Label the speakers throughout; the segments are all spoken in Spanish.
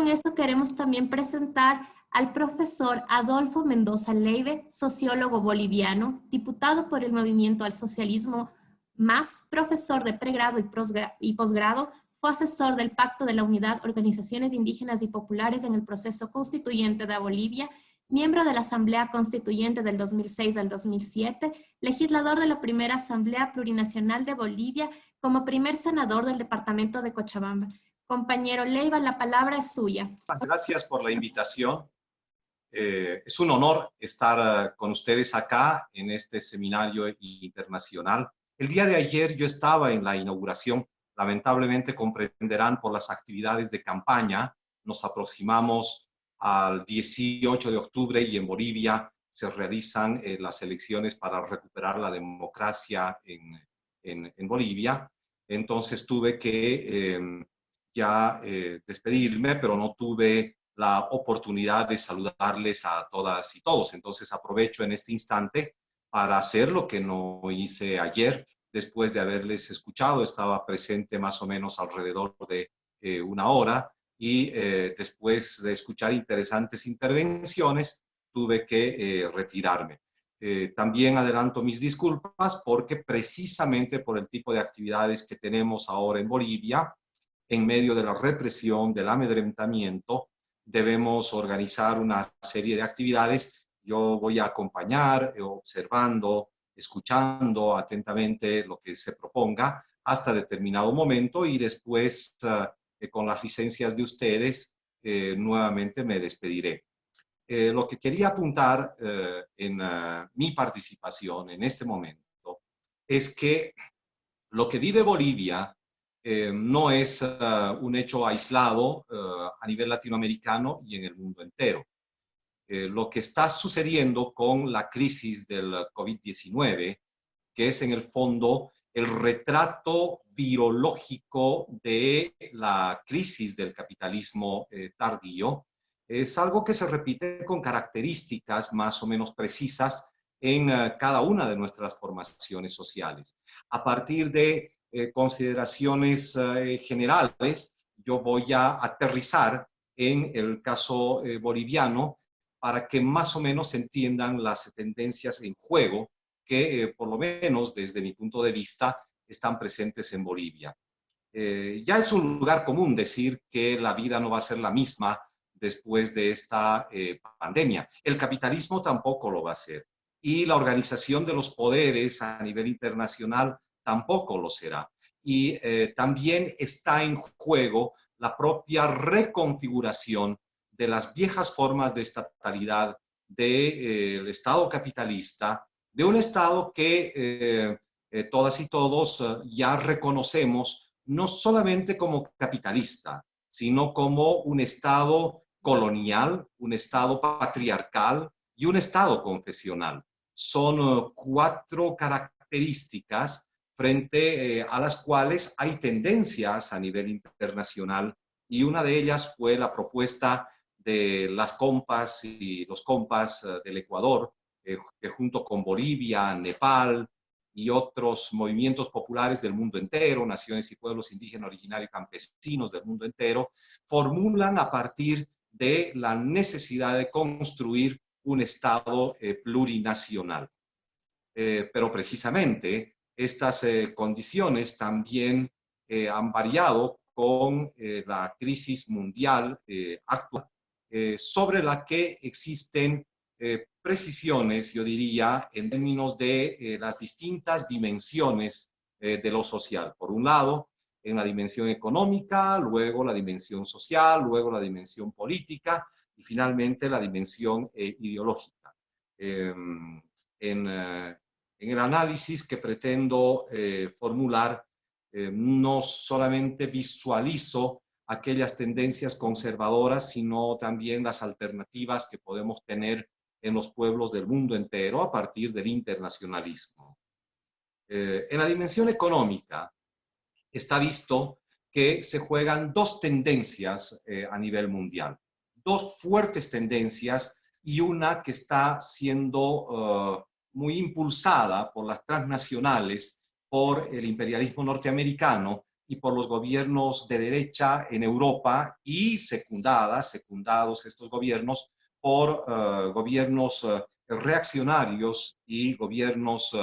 Speaker 1: con eso queremos también presentar al profesor Adolfo Mendoza Leive, sociólogo boliviano, diputado por el Movimiento al Socialismo +, profesor de pregrado y posgrado, fue asesor del Pacto de la Unidad, Organizaciones Indígenas y Populares en el proceso constituyente de Bolivia, miembro de la Asamblea Constituyente del 2006 al 2007, legislador de la primera Asamblea Plurinacional de Bolivia como primer senador del departamento de Cochabamba. Compañero Leiva, la palabra es suya.
Speaker 2: Gracias por la invitación. Es un honor estar con ustedes acá en este seminario internacional. El día de ayer yo estaba en la inauguración. Lamentablemente comprenderán por las actividades de campaña. Nos aproximamos al 18 de octubre y en Bolivia se realizan las elecciones para recuperar la democracia en Bolivia. Entonces tuve que despedirme, pero no tuve la oportunidad de saludarles a todas y todos. Entonces aprovecho en este instante para hacer lo que no hice ayer. Después de haberles escuchado, estaba presente más o menos alrededor de una hora y después de escuchar interesantes intervenciones, tuve que retirarme. También adelanto mis disculpas porque precisamente por el tipo de actividades que tenemos ahora en Bolivia, en medio de la represión, del amedrentamiento, debemos organizar una serie de actividades. Yo voy a acompañar, observando, escuchando atentamente lo que se proponga hasta determinado momento y después, con las licencias de ustedes, nuevamente me despediré. Lo que quería apuntar en mi participación en este momento es que lo que vive Bolivia no es un hecho aislado a nivel latinoamericano y en el mundo entero. Lo que está sucediendo con la crisis del COVID-19, que es en el fondo el retrato virológico de la crisis del capitalismo tardío, es algo que se repite con características más o menos precisas en cada una de nuestras formaciones sociales. A partir de consideraciones generales, yo voy a aterrizar en el caso boliviano para que más o menos se entiendan las tendencias en juego que, por lo menos desde mi punto de vista, están presentes en Bolivia. Ya es un lugar común decir que la vida no va a ser la misma después de esta pandemia. El capitalismo tampoco lo va a hacer. Y la organización de los poderes a nivel internacional tampoco lo será. Y también está en juego la propia reconfiguración de las viejas formas de estatalidad del Estado capitalista, de un Estado que todas y todos ya reconocemos no solamente como capitalista, sino como un Estado colonial, un Estado patriarcal y un Estado confesional. Son cuatro características frente a las cuales hay tendencias a nivel internacional y una de ellas fue la propuesta de las compas y los compas del Ecuador, que junto con Bolivia, Nepal y otros movimientos populares del mundo entero, naciones y pueblos indígenas originarios y campesinos del mundo entero, formulan a partir de la necesidad de construir un Estado plurinacional. Pero precisamente estas condiciones también han variado con la crisis mundial actual, sobre la que existen precisiones, yo diría, en términos de las distintas dimensiones de lo social. Por un lado, en la dimensión económica, luego la dimensión social, luego la dimensión política y finalmente la dimensión ideológica. En el análisis que pretendo formular, no solamente visualizo aquellas tendencias conservadoras, sino también las alternativas que podemos tener en los pueblos del mundo entero a partir del internacionalismo. En la dimensión económica está visto que se juegan dos tendencias a nivel mundial, dos fuertes tendencias y una que está siendo muy impulsada por las transnacionales, por el imperialismo norteamericano y por los gobiernos de derecha en Europa y secundados estos gobiernos por gobiernos reaccionarios y gobiernos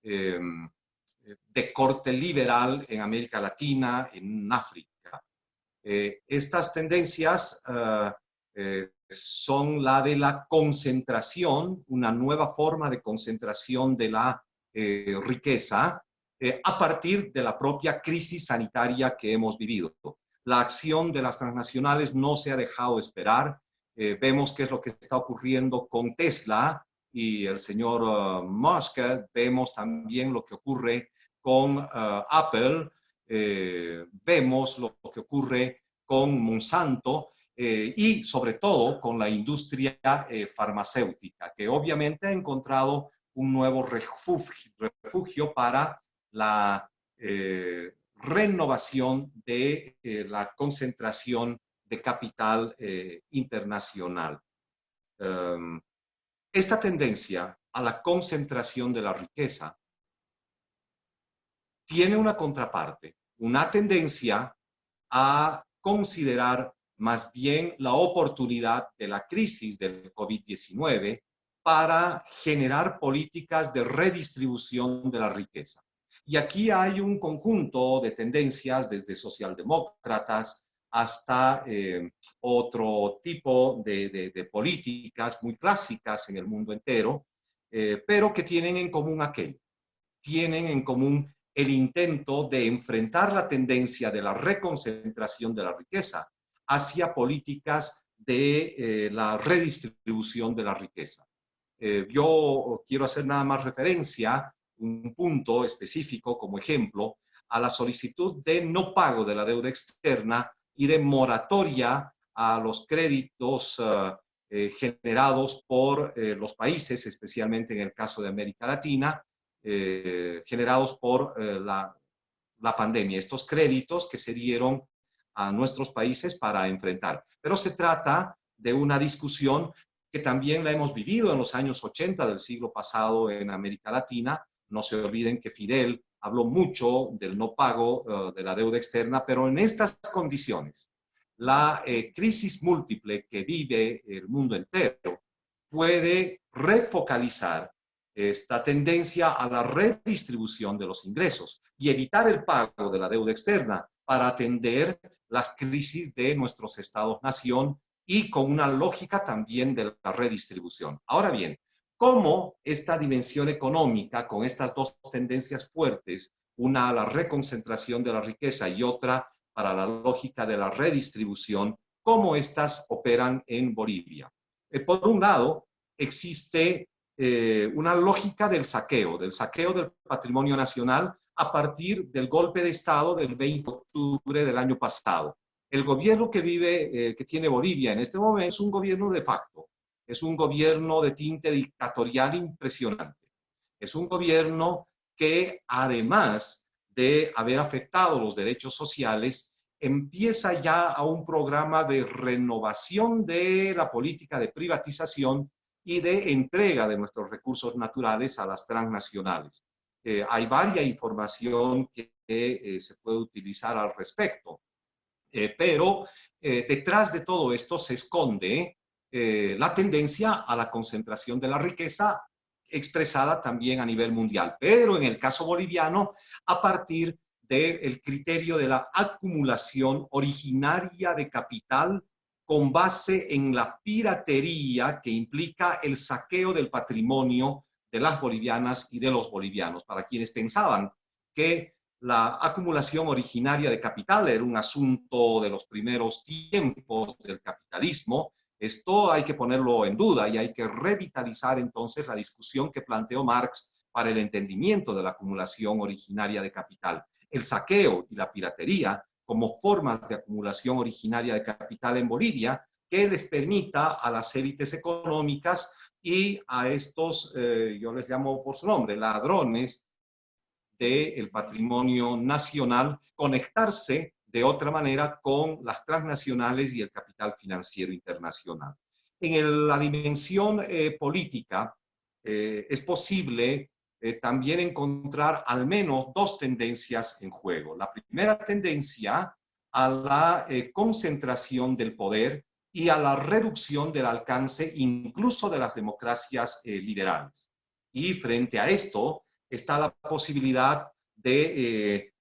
Speaker 2: de corte liberal en América Latina, en África. Estas tendencias son la de la concentración, una nueva forma de concentración de la riqueza a partir de la propia crisis sanitaria que hemos vivido. La acción de las transnacionales no se ha dejado esperar. Vemos qué es lo que está ocurriendo con Tesla y el señor Musk. Vemos también lo que ocurre con Apple. Vemos lo que ocurre con Monsanto y sobre todo con la industria farmacéutica, que obviamente ha encontrado un nuevo refugio para la renovación de la concentración de capital internacional. Esta tendencia a la concentración de la riqueza tiene una contraparte, una tendencia a considerar más bien la oportunidad de la crisis del COVID-19 para generar políticas de redistribución de la riqueza. Y aquí hay un conjunto de tendencias, desde socialdemócratas hasta otro tipo de políticas muy clásicas en el mundo entero, pero que tienen en común aquello. Tienen en común el intento de enfrentar la tendencia de la reconcentración de la riqueza hacia políticas de la redistribución de la riqueza. Yo quiero hacer nada más referencia, un punto específico como ejemplo, a la solicitud de no pago de la deuda externa y de moratoria a los créditos generados por los países, especialmente en el caso de América Latina, generados por la pandemia, estos créditos que se dieron a nuestros países para enfrentar. Pero se trata de una discusión que también la hemos vivido en los años 80 del siglo pasado en América Latina. No se olviden que Fidel habló mucho del no pago de la deuda externa, pero en estas condiciones, la crisis múltiple que vive el mundo entero puede refocalizar esta tendencia a la redistribución de los ingresos y evitar el pago de la deuda externa para atender las crisis de nuestros estados-nación y con una lógica también de la redistribución. Ahora bien, ¿cómo esta dimensión económica, con estas dos tendencias fuertes, una a la reconcentración de la riqueza y otra para la lógica de la redistribución, cómo estas operan en Bolivia? Por un lado, existe una lógica del saqueo del patrimonio nacional a partir del golpe de Estado del 20 de octubre del año pasado. El gobierno que tiene Bolivia en este momento es un gobierno de facto, es un gobierno de tinte dictatorial impresionante. Es un gobierno que, además de haber afectado los derechos sociales, empieza ya a un programa de renovación de la política de privatización y de entrega de nuestros recursos naturales a las transnacionales. Hay varias información que se puede utilizar al respecto, pero detrás de todo esto se esconde la tendencia a la concentración de la riqueza expresada también a nivel mundial, pero en el caso boliviano, a partir del criterio de la acumulación originaria de capital con base en la piratería que implica el saqueo del patrimonio de las bolivianas y de los bolivianos. Para quienes pensaban que la acumulación originaria de capital era un asunto de los primeros tiempos del capitalismo, esto hay que ponerlo en duda y hay que revitalizar entonces la discusión que planteó Marx para el entendimiento de la acumulación originaria de capital. El saqueo y la piratería como formas de acumulación originaria de capital en Bolivia que les permita a las élites económicas y a estos, yo les llamo por su nombre, ladrones del patrimonio nacional, conectarse de otra manera con las transnacionales y el capital financiero internacional. En la dimensión política, es posible también encontrar al menos dos tendencias en juego. La primera tendencia a la concentración del poder y a la reducción del alcance incluso de las democracias liberales. Y frente a esto está la posibilidad de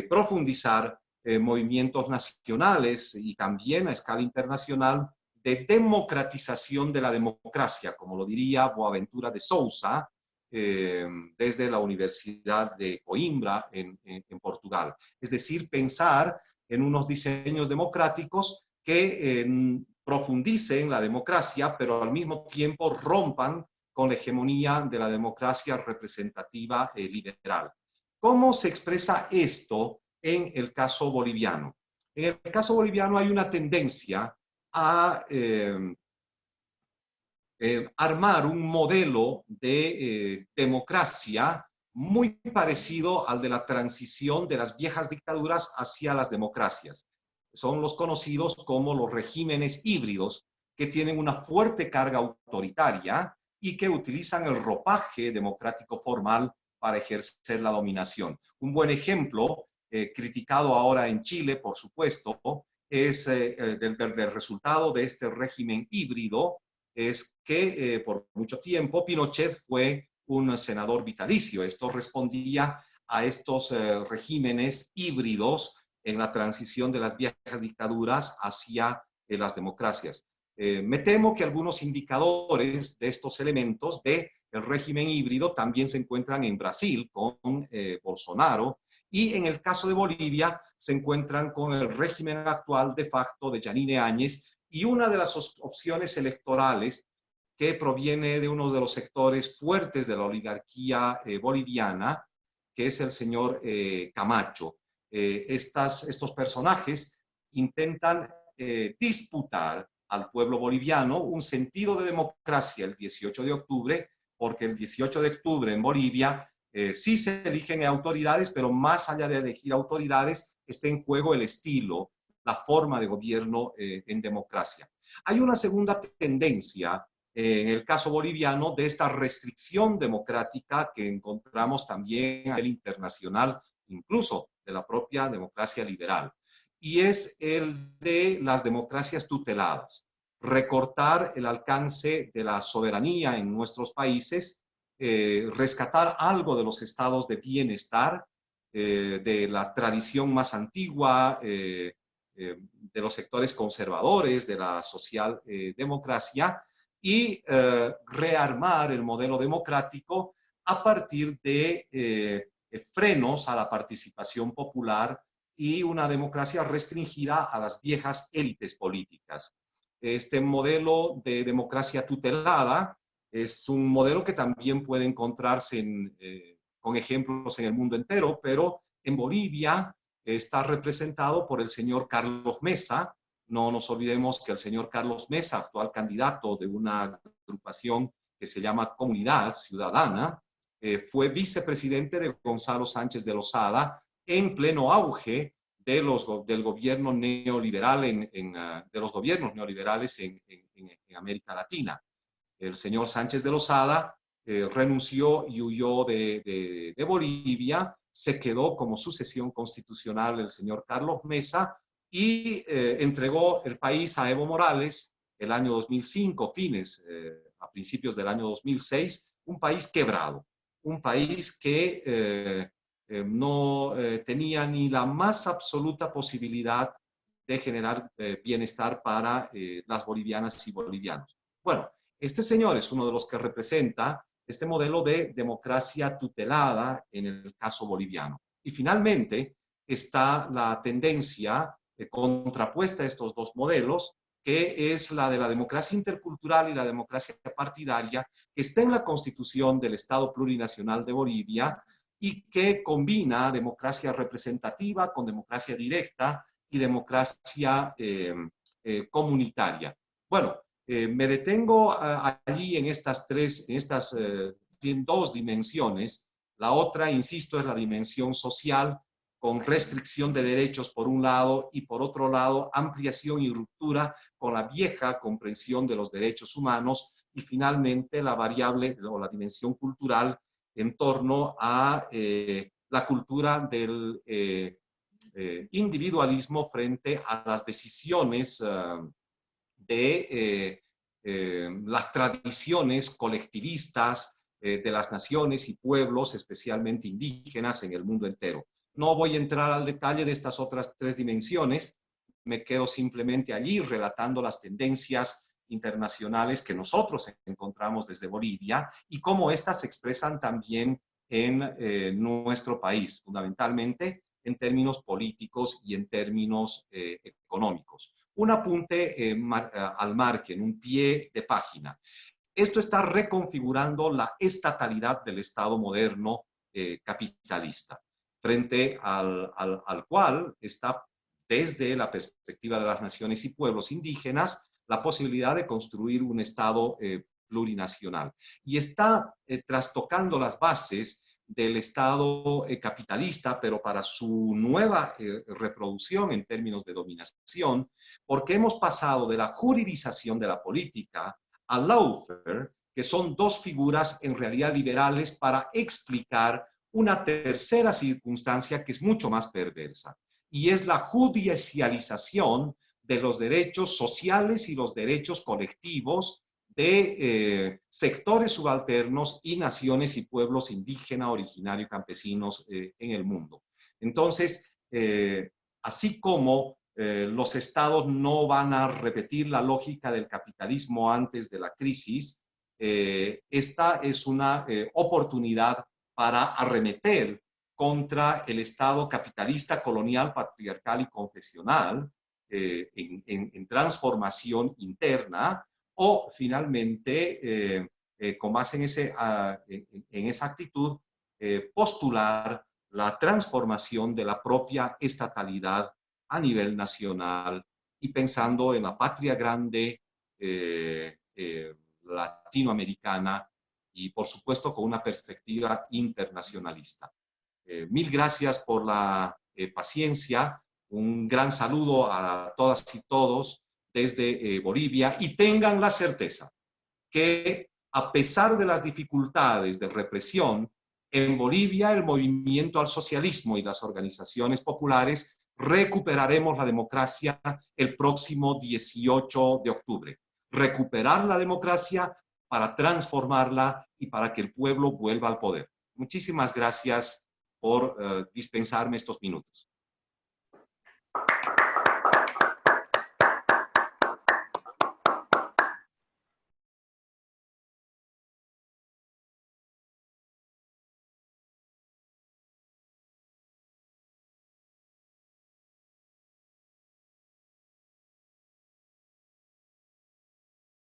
Speaker 2: profundizar movimientos nacionales y también a escala internacional de democratización de la democracia, como lo diría Boaventura de Sousa, desde la Universidad de Coimbra en Portugal. Es decir, pensar en unos diseños democráticos que profundicen la democracia, pero al mismo tiempo rompan con la hegemonía de la democracia representativa liberal. ¿Cómo se expresa esto en el caso boliviano? En el caso boliviano hay una tendencia a armar un modelo de democracia muy parecido al de la transición de las viejas dictaduras hacia las democracias. Son los conocidos como los regímenes híbridos, que tienen una fuerte carga autoritaria y que utilizan el ropaje democrático formal para ejercer la dominación. Un buen ejemplo, criticado ahora en Chile, por supuesto, es del resultado de este régimen híbrido, es que por mucho tiempo Pinochet fue un senador vitalicio. Esto respondía a estos regímenes híbridos en la transición de las viejas dictaduras hacia las democracias. Me temo que algunos indicadores de estos elementos del régimen híbrido también se encuentran en Brasil con Bolsonaro, y en el caso de Bolivia se encuentran con el régimen actual de facto de Yanine Áñez, y una de las opciones electorales que proviene de uno de los sectores fuertes de la oligarquía boliviana, que es el señor Camacho. Estos personajes intentan disputar al pueblo boliviano un sentido de democracia el 18 de octubre, porque el 18 de octubre en Bolivia sí se eligen autoridades, pero más allá de elegir autoridades, está en juego el estilo, la forma de gobierno en democracia. Hay una segunda tendencia en el caso boliviano de esta restricción democrática que encontramos también a nivel internacional, incluso de la propia democracia liberal, y es el de las democracias tuteladas. Recortar el alcance de la soberanía en nuestros países, rescatar algo de los estados de bienestar, de la tradición más antigua, de los sectores conservadores, de la socialdemocracia, y rearmar el modelo democrático a partir de frenos a la participación popular y una democracia restringida a las viejas élites políticas. Este modelo de democracia tutelada es un modelo que también puede encontrarse con ejemplos en el mundo entero, pero en Bolivia está representado por el señor Carlos Mesa. No nos olvidemos que el señor Carlos Mesa, actual candidato de una agrupación que se llama Comunidad Ciudadana, fue vicepresidente de Gonzalo Sánchez de Lozada en pleno auge del gobierno neoliberal, de los gobiernos neoliberales en América Latina. El señor Sánchez de Lozada renunció y huyó de Bolivia, se quedó como sucesión constitucional el señor Carlos Mesa y entregó el país a Evo Morales el año 2005, a principios del año 2006, un país quebrado, un país que no tenía ni la más absoluta posibilidad de generar bienestar para las bolivianas y bolivianos. Bueno, este señor es uno de los que representa este modelo de democracia tutelada en el caso boliviano. Y finalmente está la tendencia contrapuesta a estos dos modelos, que es la de la democracia intercultural y la democracia partidaria, que está en la Constitución del Estado Plurinacional de Bolivia y que combina democracia representativa con democracia directa y democracia comunitaria. Bueno, me detengo allí en estas dos dimensiones. La otra, insisto, es la dimensión social, con restricción de derechos por un lado y por otro lado ampliación y ruptura con la vieja comprensión de los derechos humanos, y finalmente la variable o la dimensión cultural en torno a la cultura del individualismo frente a las decisiones de las tradiciones colectivistas de las naciones y pueblos, especialmente indígenas, en el mundo entero. No voy a entrar al detalle de estas otras tres dimensiones, me quedo simplemente allí relatando las tendencias internacionales que nosotros encontramos desde Bolivia y cómo éstas se expresan también en nuestro país, fundamentalmente en términos políticos y en términos económicos. Un apunte al margen, un pie de página. Esto está reconfigurando la estatalidad del Estado moderno capitalista, frente al cual está, desde la perspectiva de las naciones y pueblos indígenas, la posibilidad de construir un Estado plurinacional. Y está trastocando las bases del Estado capitalista, pero para su nueva reproducción en términos de dominación, porque hemos pasado de la juridización de la política al lawfare, que son dos figuras en realidad liberales para explicar una tercera circunstancia que es mucho más perversa, y es la judicialización de los derechos sociales y los derechos colectivos de sectores subalternos y naciones y pueblos indígenas, originarios, campesinos en el mundo. Entonces, así como los estados no van a repetir la lógica del capitalismo antes de la crisis, esta es una oportunidad para arremeter contra el Estado capitalista, colonial, patriarcal y confesional en transformación interna, o finalmente, con base en esa actitud, postular la transformación de la propia estatalidad a nivel nacional y pensando en la patria grande latinoamericana y, por supuesto, con una perspectiva internacionalista. Mil gracias por la paciencia. Un gran saludo a todas y todos desde Bolivia, y tengan la certeza que, a pesar de las dificultades de represión, en Bolivia el movimiento al socialismo y las organizaciones populares recuperaremos la democracia el próximo 18 de octubre. Recuperar la democracia para transformarla y para que el pueblo vuelva al poder. Muchísimas gracias por dispensarme estos minutos.